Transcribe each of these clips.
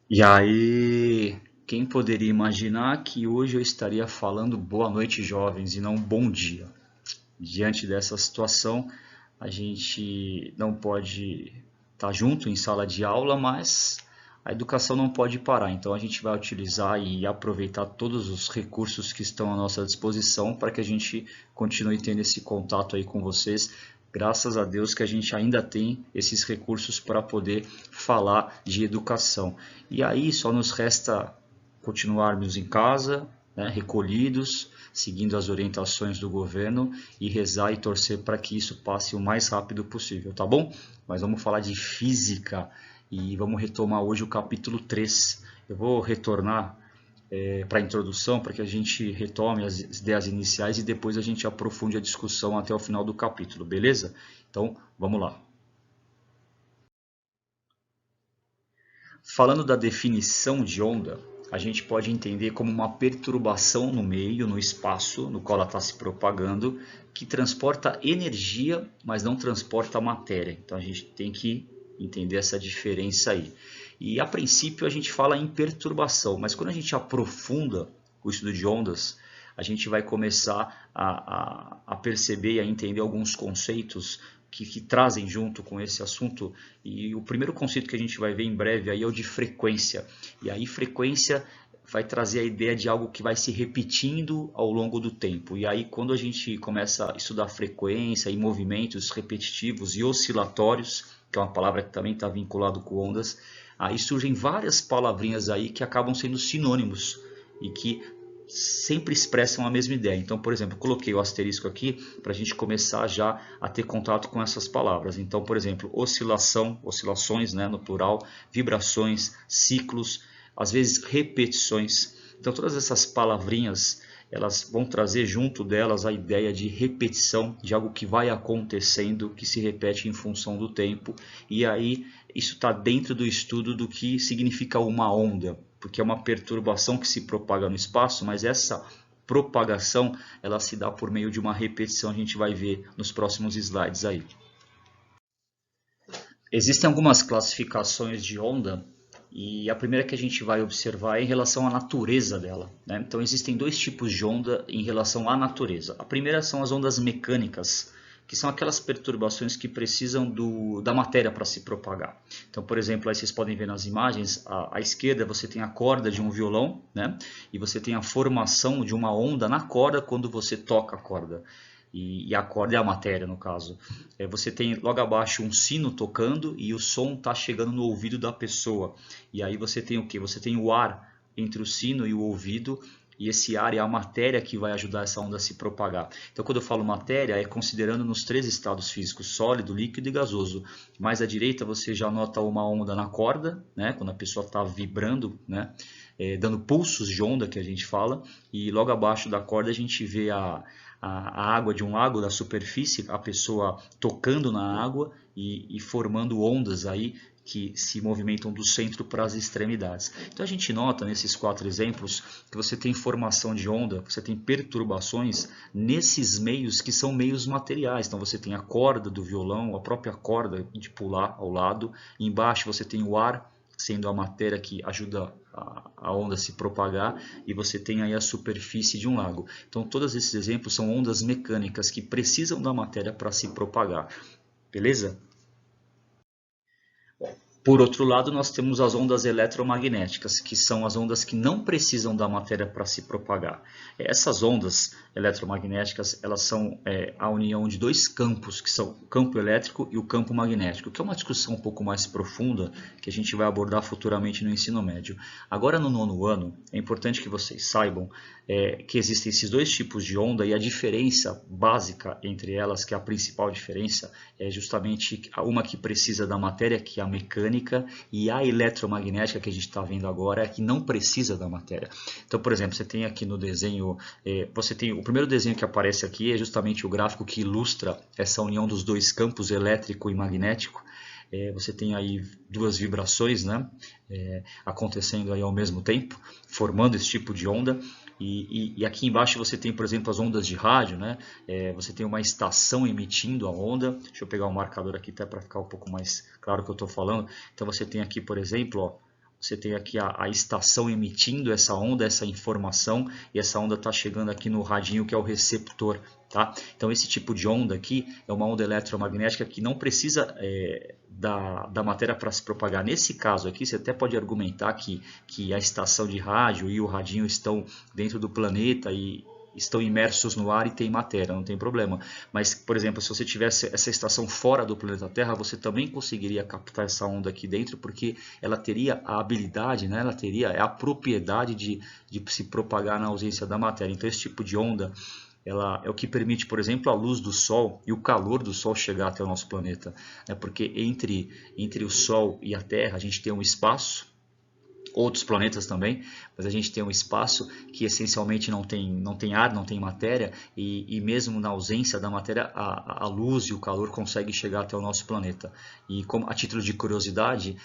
E aí, quem poderia imaginar que hoje eu estaria falando boa noite, jovens, e não bom dia? Diante dessa situação, a gente não pode estar junto em sala de aula, mas a educação não pode parar. Então a gente vai utilizar e aproveitar todos os recursos que estão à nossa disposição para que a gente continue tendo esse contato aí com vocês. Graças a Deus que a gente ainda tem esses recursos para poder falar de educação. E aí só nos resta continuarmos em casa, né, recolhidos, seguindo as orientações do governo e rezar e torcer para que isso passe o mais rápido possível, tá bom? Mas vamos falar de física e vamos retomar hoje o capítulo 3. Eu vou retornar para a introdução para que a gente retome as ideias iniciais e depois a gente aprofunde a discussão até o final do capítulo, beleza? Então vamos lá. Falando da definição de onda, a gente pode entender como uma perturbação no meio, no espaço no qual ela está se propagando, que transporta energia, mas não transporta matéria. Então a gente tem que entender essa diferença aí. E a princípio a gente fala em perturbação, mas quando a gente aprofunda o estudo de ondas, a gente vai começar a perceber e a entender alguns conceitos que trazem junto com esse assunto. E o primeiro conceito que a gente vai ver em breve aí é o de frequência. E aí frequência vai trazer a ideia de algo que vai se repetindo ao longo do tempo. E aí quando a gente começa a estudar frequência e movimentos repetitivos e oscilatórios, que é uma palavra que também está vinculado com ondas, aí surgem várias palavrinhas aí que acabam sendo sinônimos e que sempre expressam a mesma ideia. Então, por exemplo, eu coloquei o asterisco aqui para a gente começar já a ter contato com essas palavras. Então, por exemplo, oscilação, oscilações, né, no plural, vibrações, ciclos, às vezes repetições. Então, todas essas palavrinhas elas vão trazer junto delas a ideia de repetição, de algo que vai acontecendo, que se repete em função do tempo. E aí isso está dentro do estudo do que significa uma onda, porque é uma perturbação que se propaga no espaço, mas essa propagação ela se dá por meio de uma repetição, a gente vai ver nos próximos slides aí. Existem algumas classificações de onda e a primeira que a gente vai observar é em relação à natureza dela, né? Então existem dois tipos de onda em relação à natureza. A primeira são as ondas mecânicas, que são aquelas perturbações que precisam da matéria para se propagar. Então, por exemplo, aí vocês podem ver nas imagens, à esquerda você tem a corda de um violão, né? E você tem a formação de uma onda na corda quando você toca a corda. E a corda é a matéria, no caso. Você tem logo abaixo um sino tocando e o som está chegando no ouvido da pessoa. E aí você tem o que? Você tem o ar entre o sino e o ouvido, e esse ar é a matéria que vai ajudar essa onda a se propagar. Então, quando eu falo matéria, é considerando nos três estados físicos, sólido, líquido e gasoso. Mais à direita você já nota uma onda na corda, né? Quando a pessoa está vibrando, né? Dando pulsos de onda, que a gente fala, e logo abaixo da corda a gente vê a água de um lago da superfície, a pessoa tocando na água e formando ondas aí que se movimentam do centro para as extremidades. Então a gente nota nesses quatro exemplos que você tem formação de onda, você tem perturbações nesses meios que são meios materiais. Então você tem a corda do violão, a própria corda de pular ao lado, e embaixo você tem o ar sendo a matéria que ajuda a onda a se propagar, e você tem aí a superfície de um lago. Então todos esses exemplos são ondas mecânicas que precisam da matéria para se propagar. Beleza? Por outro lado, nós temos as ondas eletromagnéticas, que são as ondas que não precisam da matéria para se propagar. Essas ondas eletromagnéticas, elas são a união de dois campos, que são o campo elétrico e o campo magnético, que é uma discussão um pouco mais profunda, que a gente vai abordar futuramente no ensino médio. Agora, no nono ano, é importante que vocês saibam que existem esses dois tipos de onda, e a diferença básica entre elas, que é a principal diferença, é justamente uma que precisa da matéria, que é a mecânica, e a eletromagnética, que a gente está vendo agora, é que não precisa da matéria. Então, por exemplo, você tem aqui no desenho, você tem o primeiro desenho que aparece aqui é justamente o gráfico que ilustra essa união dos dois campos, elétrico e magnético. Você tem aí duas vibrações, né, acontecendo aí ao mesmo tempo, formando esse tipo de onda. E aqui embaixo você tem, por exemplo, as ondas de rádio, né? Você tem uma estação emitindo a onda. Deixa eu pegar um marcador aqui até para ficar um pouco mais claro o que eu estou falando. Então você tem aqui, por exemplo, ó, você tem aqui a estação emitindo essa onda, essa informação, e essa onda está chegando aqui no radinho que é o receptor. Tá? Então esse tipo de onda aqui é uma onda eletromagnética que não precisa da matéria para se propagar. Nesse caso aqui, você até pode argumentar que a estação de rádio e o radinho estão dentro do planeta e estão imersos no ar e tem matéria, não tem problema. Mas, por exemplo, se você tivesse essa estação fora do planeta Terra, você também conseguiria captar essa onda aqui dentro, porque ela teria a habilidade, né? Ela teria a propriedade de se propagar na ausência da matéria. Então esse tipo de onda ela é o que permite, por exemplo, a luz do Sol e o calor do Sol chegar até o nosso planeta. Né? Porque entre o Sol e a Terra a gente tem um espaço, outros planetas também, mas a gente tem um espaço que essencialmente não tem ar, não tem matéria, e mesmo na ausência da matéria, a luz e o calor conseguem chegar até o nosso planeta. E como, a título de curiosidade,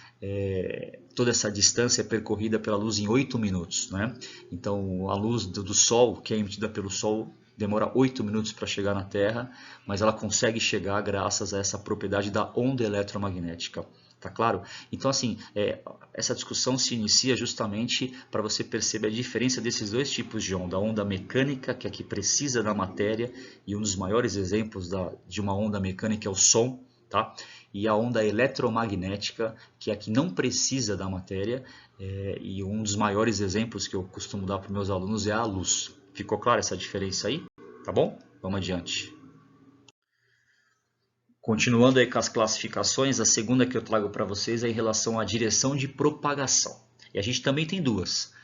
toda essa distância é percorrida pela luz em 8 minutos. Né? Então a luz do Sol, que é emitida pelo Sol, demora 8 minutos para chegar na Terra, mas ela consegue chegar graças a essa propriedade da onda eletromagnética. Tá claro? Então, assim, essa discussão se inicia justamente para você perceber a diferença desses dois tipos de onda. A onda mecânica, que é a que precisa da matéria, e um dos maiores exemplos de uma onda mecânica é o som, tá? E a onda eletromagnética, que é a que não precisa da matéria, e um dos maiores exemplos que eu costumo dar para os meus alunos é a luz. Ficou clara essa diferença aí? Tá bom? Vamos adiante. Continuando aí com as classificações, a segunda que eu trago para vocês é em relação à direção de propagação. E a gente também tem duas.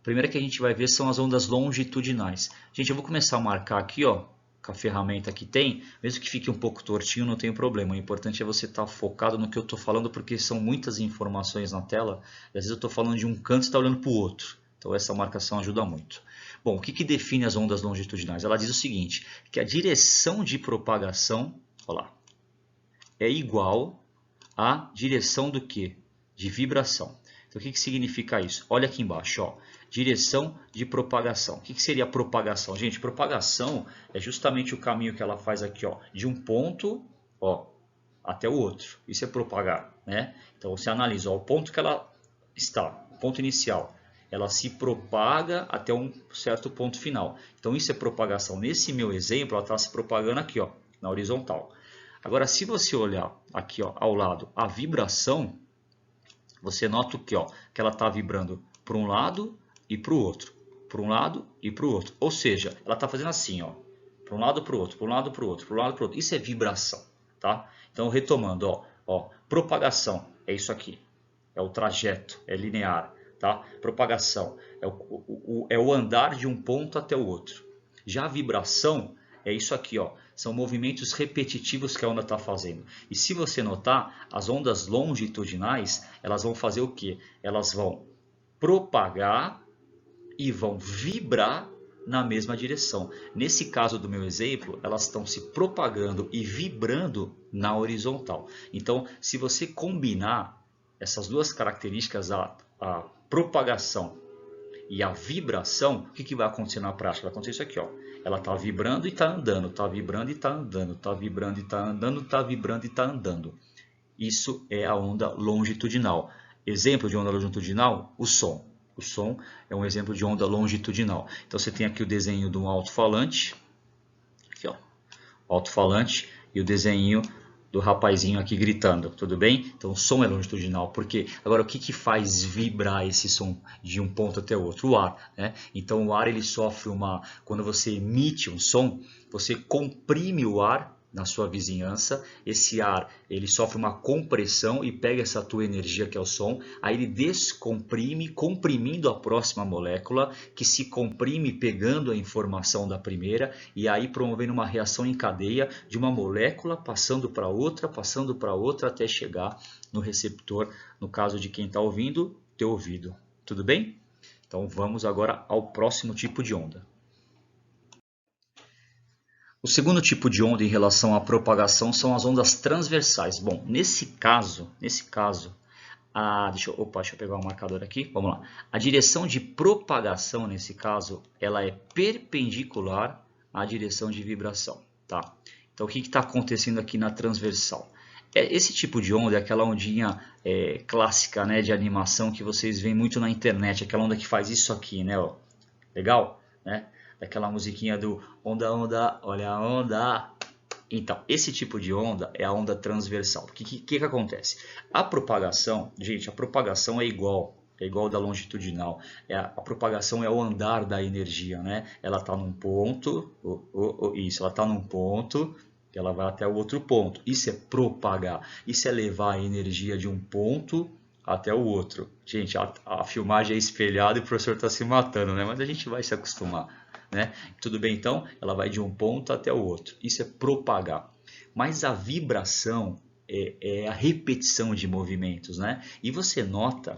A primeira que a gente vai ver são as ondas longitudinais. Gente, eu vou começar a marcar aqui, ó, com a ferramenta que tem, mesmo que fique um pouco tortinho, não tem problema. O importante é você estar focado no que eu estou falando, porque são muitas informações na tela. E às vezes eu estou falando de um canto e está olhando para o outro. Então essa marcação ajuda muito. Bom, o que define as ondas longitudinais? Ela diz o seguinte, que a direção de propagação, olha lá, é igual à direção do quê? De vibração. Então, o que significa isso? Olha aqui embaixo, ó, direção de propagação. O que seria propagação? Gente, propagação é justamente o caminho que ela faz aqui, ó, de um ponto, ó, até o outro. Isso é propagar, né? Então, você analisa, ó, o ponto que ela está, o ponto inicial, ela se propaga até um certo ponto final. Então, isso é propagação. Nesse meu exemplo, ela está se propagando aqui, ó, na horizontal. Agora, se você olhar aqui, ó, ao lado a vibração, você nota que, ó, que ela está vibrando para um lado e para o outro. Para um lado e para o outro. Ou seja, ela está fazendo assim, ó, para um lado para o outro, para um lado para o outro, para um lado para o outro. Isso é vibração. Tá? Então, retomando, ó, propagação é isso aqui. É o trajeto, é linear. Tá? Propagação é o andar de um ponto até o outro. Já a vibração é isso aqui, ó. São movimentos repetitivos que a onda está fazendo. E se você notar, as ondas longitudinais, elas vão fazer o quê? Elas vão propagar e vão vibrar na mesma direção. Nesse caso do meu exemplo, elas estão se propagando e vibrando na horizontal. Então, se você combinar essas duas características, a propagação e a vibração, o que vai acontecer na prática? Vai acontecer isso aqui, ó. Ela está vibrando e está andando, está vibrando e está andando, está vibrando e está andando, está vibrando e está andando. Isso é a onda longitudinal. Exemplo de onda longitudinal, o som. O som é um exemplo de onda longitudinal. Então você tem aqui o desenho de um alto-falante, aqui ó, alto-falante, e o desenho do rapazinho aqui gritando, tudo bem? Então o som é longitudinal, porque agora o que faz vibrar esse som de um ponto até o outro? O ar, né? Então o ar ele sofre quando você emite um som, você comprime o ar na sua vizinhança, esse ar ele sofre uma compressão e pega essa tua energia que é o som, aí ele descomprime, comprimindo a próxima molécula, que se comprime pegando a informação da primeira e aí promovendo uma reação em cadeia de uma molécula passando para outra até chegar no receptor, no caso de quem está ouvindo, teu ouvido. Tudo bem? Então vamos agora ao próximo tipo de onda. O segundo tipo de onda em relação à propagação são as ondas transversais. Bom, nesse caso, deixa eu pegar um marcador aqui, vamos lá. A direção de propagação, nesse caso, ela é perpendicular à direção de vibração. Tá? Então, o que está acontecendo aqui na transversal? Esse tipo de onda é aquela ondinha clássica, né, de animação que vocês veem muito na internet, aquela onda que faz isso aqui, né, ó. Legal? Né? Daquela musiquinha do onda, onda, olha a onda. Então, esse tipo de onda é a onda transversal. O que acontece? A propagação, gente, a propagação é igual da longitudinal. A propagação é o andar da energia, né? Ela está num ponto, isso, ela está num ponto, ela vai até o outro ponto. Isso é propagar, isso é levar a energia de um ponto até o outro. Gente, a filmagem é espelhada e o professor está se matando, né? Mas a gente vai se acostumar, né? Tudo bem, então, ela vai de um ponto até o outro. Isso é propagar. Mas a vibração é a repetição de movimentos, né? E você nota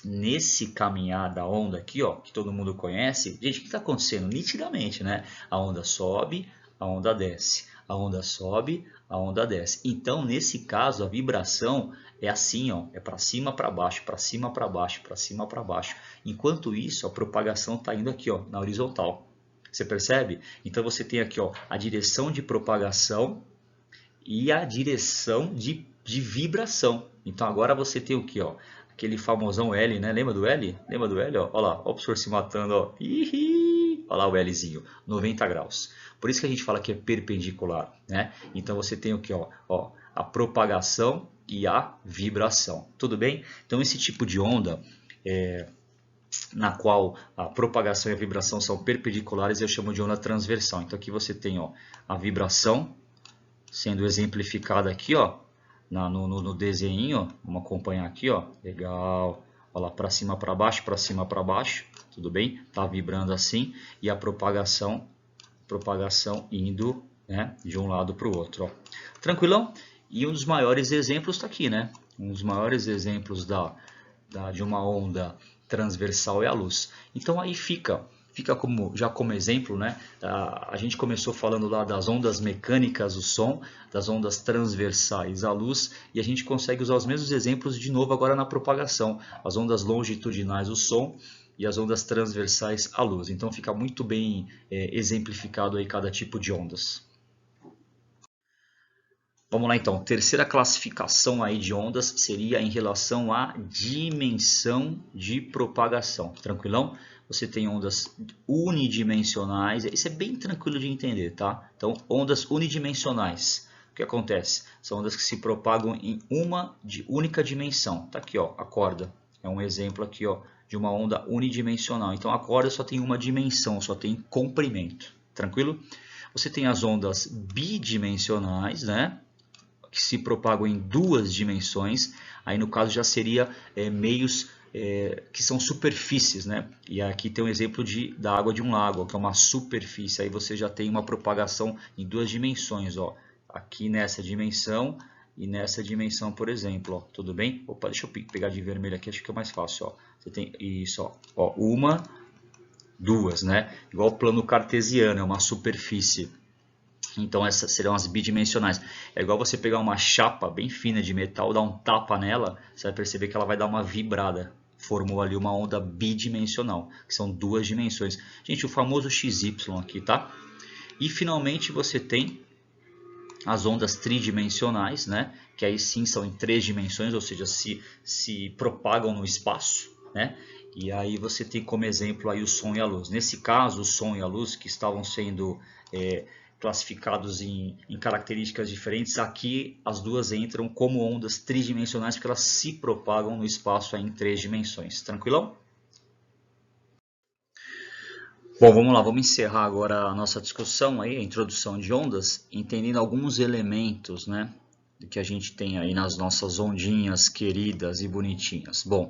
nesse caminhar da onda aqui, ó, que todo mundo conhece, gente, o que está acontecendo? Nitidamente, né? A onda sobe, a onda desce, a onda sobe, a onda desce. Então, nesse caso, a vibração é assim, ó, é para cima, para baixo, para cima, para baixo, para cima, para baixo. Enquanto isso, a propagação está indo aqui, ó, na horizontal. Você percebe? Então você tem aqui, ó, a direção de propagação e a direção de vibração. Então agora você tem o que, ó? Aquele famosão L, né? Lembra do L? Lembra do L? Ó? Olha lá, ó o professor se matando, ó. Olha lá o Lzinho, 90 graus. Por isso que a gente fala que é perpendicular, né? Então você tem o que, ó, a propagação e a vibração. Tudo bem? Então esse tipo de onda na qual a propagação e a vibração são perpendiculares, eu chamo de onda transversal. Então aqui você tem, ó, a vibração sendo exemplificada aqui, ó, no desenho. Vamos acompanhar aqui, ó. Legal. Olha lá, para cima, para baixo, tudo bem? Tá vibrando assim. E a propagação indo, né, de um lado para o outro, ó. Tranquilão? E um dos maiores exemplos está aqui, né? Um dos maiores exemplos de uma onda transversal é a luz. Então aí fica como exemplo, né? A gente começou falando lá das ondas mecânicas, o som, das ondas transversais, a luz, e a gente consegue usar os mesmos exemplos de novo agora na propagação. As ondas longitudinais, o som, e as ondas transversais, a luz. Então fica muito bem exemplificado aí cada tipo de ondas. Vamos lá então, terceira classificação aí de ondas seria em relação à dimensão de propagação. Tranquilão? Você tem ondas unidimensionais, isso é bem tranquilo de entender, tá? Então, ondas unidimensionais, o que acontece? São ondas que se propagam em uma única dimensão. Tá aqui, ó, a corda. É um exemplo aqui, ó, de uma onda unidimensional. Então, a corda só tem uma dimensão, só tem comprimento. Tranquilo? Você tem as ondas bidimensionais, né? Que se propagam em duas dimensões, aí no caso já seria meios que são superfícies, né? E aqui tem um exemplo da água de um lago, que é uma superfície, aí você já tem uma propagação em duas dimensões, ó. Aqui nessa dimensão e nessa dimensão, por exemplo, ó. Tudo bem? Opa, deixa eu pegar de vermelho aqui, acho que é mais fácil, ó. Você tem isso, ó, uma, duas, né? Igual o plano cartesiano, é uma superfície. Então essas serão as bidimensionais. É igual você pegar uma chapa bem fina de metal, dar um tapa nela, você vai perceber que ela vai dar uma vibrada. Formou ali uma onda bidimensional, que são duas dimensões. Gente, o famoso XY aqui, tá? E finalmente você tem as ondas tridimensionais, né? Que aí sim são em três dimensões, ou seja, se propagam no espaço, né? E aí você tem como exemplo aí o som e a luz. Nesse caso, o som e a luz que estavam sendo classificados em características diferentes, aqui as duas entram como ondas tridimensionais porque elas se propagam no espaço aí em três dimensões. Tranquilão? Bom, vamos lá, vamos encerrar agora a nossa discussão aí, a introdução de ondas, entendendo alguns elementos, né, que a gente tem aí nas nossas ondinhas queridas e bonitinhas. Bom,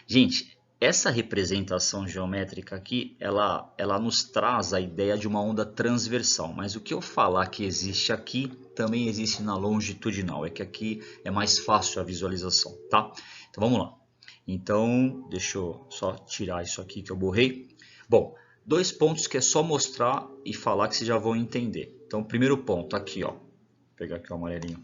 gente, essa representação geométrica aqui, ela nos traz a ideia de uma onda transversal, mas o que eu falar que existe aqui, também existe na longitudinal, é que aqui é mais fácil a visualização, tá? Então vamos lá. Então, deixa eu só tirar isso aqui que eu borrei. Bom, dois pontos que é só mostrar e falar que vocês já vão entender. Então, o primeiro ponto aqui, ó. Vou pegar aqui o amarelinho.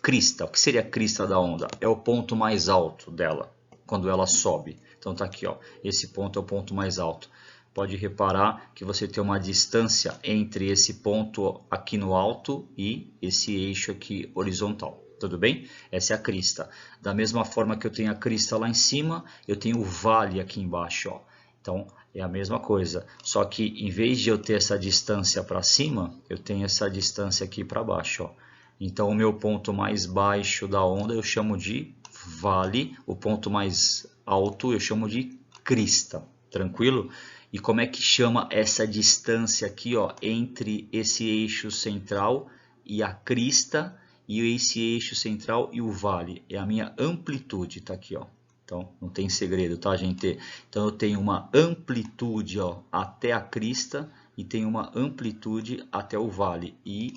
Crista. O que seria a crista da onda? É o ponto mais alto dela, quando ela sobe. Então tá aqui, ó. Esse ponto é o ponto mais alto. Pode reparar que você tem uma distância entre esse ponto aqui no alto e esse eixo aqui horizontal. Tudo bem? Essa é a crista. Da mesma forma que eu tenho a crista lá em cima, eu tenho o vale aqui embaixo, ó. Então, é a mesma coisa. Só que em vez de eu ter essa distância para cima, eu tenho essa distância aqui para baixo, ó. Então, o meu ponto mais baixo da onda eu chamo de vale. O ponto mais alto eu chamo de crista. Tranquilo? E como é que chama essa distância aqui, ó, entre esse eixo central e a crista, e esse eixo central e o vale? É a minha amplitude, tá aqui, ó. Então, não tem segredo, tá, gente? Então, eu tenho uma amplitude, ó, até a crista e tenho uma amplitude até o vale. E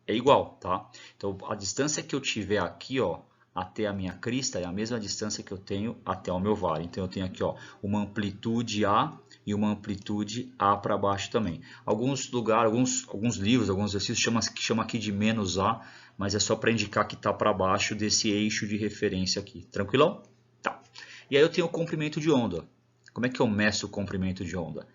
é igual, tá? Então, a distância que eu tiver aqui, ó, até a minha crista é a mesma distância que eu tenho até o meu vale. Então, eu tenho aqui, ó, uma amplitude A e uma amplitude A para baixo também. Alguns lugares, alguns livros, alguns exercícios chamam aqui de menos A, mas é só para indicar que está para baixo desse eixo de referência aqui. Tranquilão? Tá. E aí eu tenho o comprimento de onda. Como é que eu meço o comprimento de onda?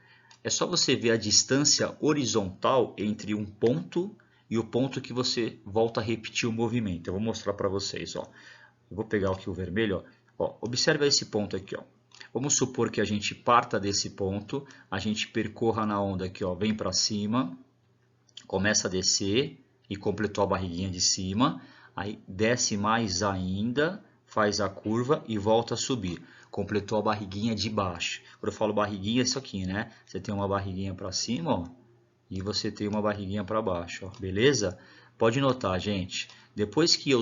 É só você ver a distância horizontal entre um ponto e o ponto que você volta a repetir o movimento. Eu vou mostrar para vocês, ó. Eu vou pegar aqui o vermelho, ó. Observa esse ponto aqui, ó. Vamos supor que a gente parta desse ponto, a gente percorra na onda aqui, ó, vem para cima, começa a descer e completou a barriguinha de cima, aí desce mais ainda, faz a curva e volta a subir. Completou a barriguinha de baixo. Quando eu falo barriguinha, é isso aqui, né? Você tem uma barriguinha para cima, ó, e você tem uma barriguinha para baixo, ó, beleza? Pode notar, gente, depois que eu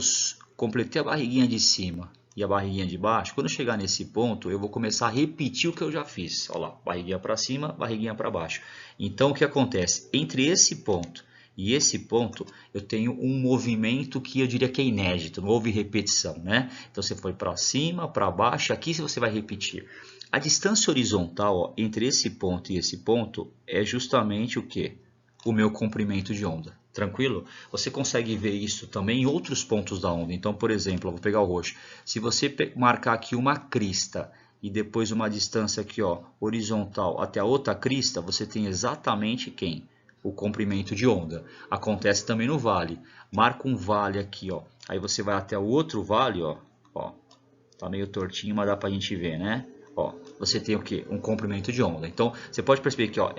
completei a barriguinha de cima e a barriguinha de baixo, quando eu chegar nesse ponto, eu vou começar a repetir o que eu já fiz. Olha lá, barriguinha para cima, barriguinha para baixo. Então, o que acontece? Entre esse ponto e esse ponto, eu tenho um movimento que eu diria que é inédito, não houve repetição, né? Então, você foi para cima, para baixo, aqui você vai repetir. A distância horizontal, ó, entre esse ponto e esse ponto é justamente o que? O meu comprimento de onda. Tranquilo? Você consegue ver isso também em outros pontos da onda. Então, por exemplo, eu vou pegar o roxo. Se você marcar aqui uma crista e depois uma distância aqui, ó, horizontal até a outra crista, você tem exatamente quem? O comprimento de onda. Acontece também no vale. Marca um vale aqui, ó. Aí você vai até o outro vale, ó. Ó, tá meio tortinho, mas dá pra gente ver, né? Ó, você tem o que? Um comprimento de onda. Então, você pode perceber que, ó,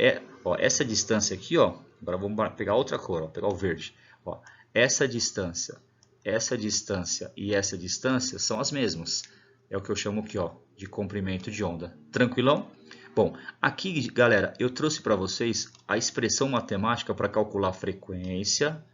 essa distância aqui, ó, agora vamos pegar outra cor, ó, pegar o verde. Ó, essa distância e essa distância são as mesmas. É o que eu chamo aqui, ó, de comprimento de onda. Tranquilão? Bom, aqui, galera, eu trouxe para vocês a expressão matemática para calcular frequência,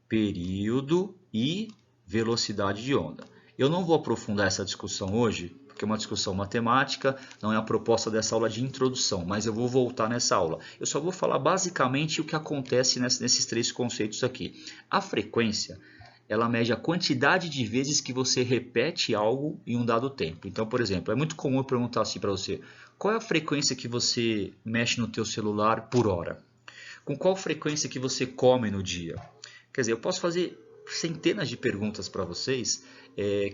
período e velocidade de onda. Eu não vou aprofundar essa discussão hoje, porque é uma discussão matemática, não é a proposta dessa aula de introdução, mas eu vou voltar nessa aula. Eu só vou falar basicamente o que acontece nesses três conceitos aqui. A frequência, ela mede a quantidade de vezes que você repete algo em um dado tempo. Então, por exemplo, é muito comum eu perguntar assim para você, qual é a frequência que você mexe no teu celular por hora? Com qual frequência que você come no dia? Quer dizer, eu posso fazer centenas de perguntas para vocês,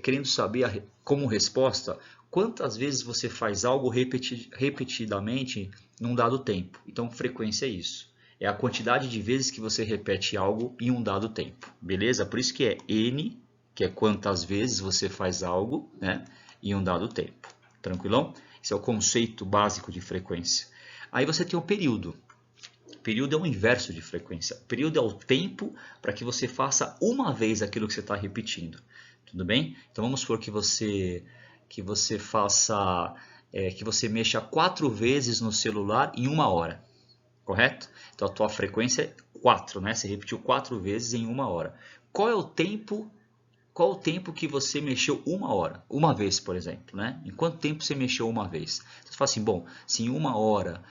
querendo saber como resposta quantas vezes você faz algo repetidamente num dado tempo. Então, frequência é isso. É a quantidade de vezes que você repete algo em um dado tempo. Beleza? Por isso que é N, que é quantas vezes você faz algo, né, em um dado tempo. Tranquilão? Esse é o conceito básico de frequência. Aí você tem o período. Período é o inverso de frequência. Período é o tempo para que você faça uma vez aquilo que você está repetindo. Tudo bem? Então vamos supor que você faça, que você mexa 4 vezes no celular em 1 hora. Correto? Então a tua frequência é 4, né? Você repetiu 4 vezes em 1 hora. Qual é o tempo? Qual o tempo que você mexeu 1 hora? Uma vez, por exemplo, né? Em quanto tempo você mexeu uma vez? Você fala assim, bom, se em uma hora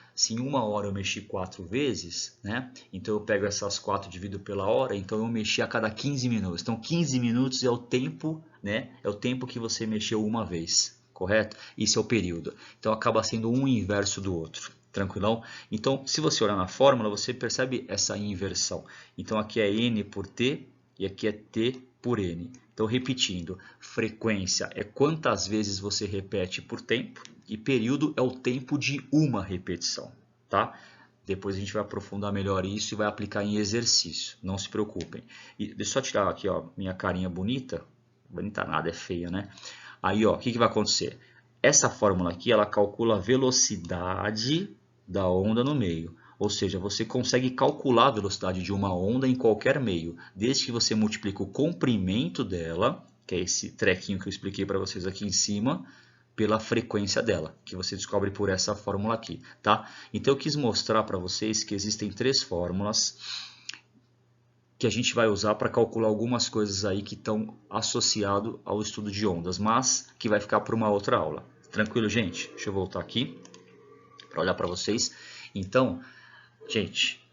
eu mexi 4 vezes, né? Então eu pego essas 4 e divido pela hora, então eu mexi a cada 15 minutos. Então 15 minutos é o tempo, né? É o tempo que você mexeu uma vez, correto? Isso é o período. Então acaba sendo um inverso do outro. Tranquilão? Então, se você olhar na fórmula, você percebe essa inversão. Então aqui é N por T e aqui é T por N. Então, repetindo, frequência é quantas vezes você repete por tempo e período é o tempo de uma repetição, tá? Depois a gente vai aprofundar melhor isso e vai aplicar em exercício, não se preocupem. E deixa eu só tirar aqui, ó, minha carinha bonita, bonita nada, é feia, né? Aí, ó, o que vai acontecer? Essa fórmula aqui, ela calcula a velocidade da onda no meio. Ou seja, você consegue calcular a velocidade de uma onda em qualquer meio, desde que você multiplique o comprimento dela, que é esse trequinho que eu expliquei para vocês aqui em cima, pela frequência dela, que você descobre por essa fórmula aqui, tá? Então eu quis mostrar para vocês que existem 3 fórmulas que a gente vai usar para calcular algumas coisas aí que estão associadas ao estudo de ondas, mas que vai ficar para uma outra aula. Tranquilo, gente? Deixa eu voltar aqui para olhar para vocês. Então, gente,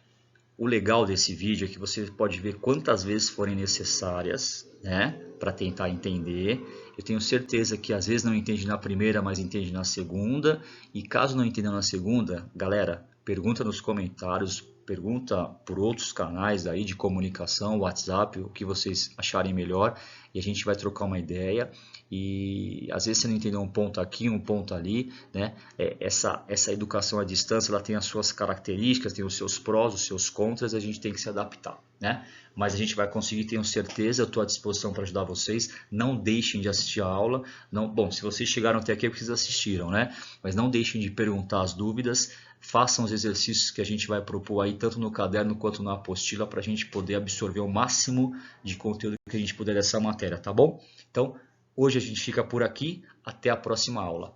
o legal desse vídeo é que você pode ver quantas vezes forem necessárias, né, para tentar entender. Eu tenho certeza que às vezes não entende na primeira, mas entende na segunda. E caso não entenda na segunda, galera, pergunta nos comentários, pergunta por outros canais aí de comunicação, WhatsApp, o que vocês acharem melhor, e a gente vai trocar uma ideia. E às vezes você não entendeu um ponto aqui, um ponto ali, né? Essa educação à distância, ela tem as suas características, tem os seus prós, os seus contras, e a gente tem que se adaptar, né? Mas a gente vai conseguir, tenho certeza, eu estou à disposição para ajudar vocês. Não deixem de assistir a aula. Não, bom, se vocês chegaram até aqui é porque vocês assistiram, né? Mas não deixem de perguntar as dúvidas. Façam os exercícios que a gente vai propor aí, tanto no caderno quanto na apostila, para a gente poder absorver o máximo de conteúdo que a gente puder dessa matéria, tá bom? Então, hoje a gente fica por aqui. Até a próxima aula.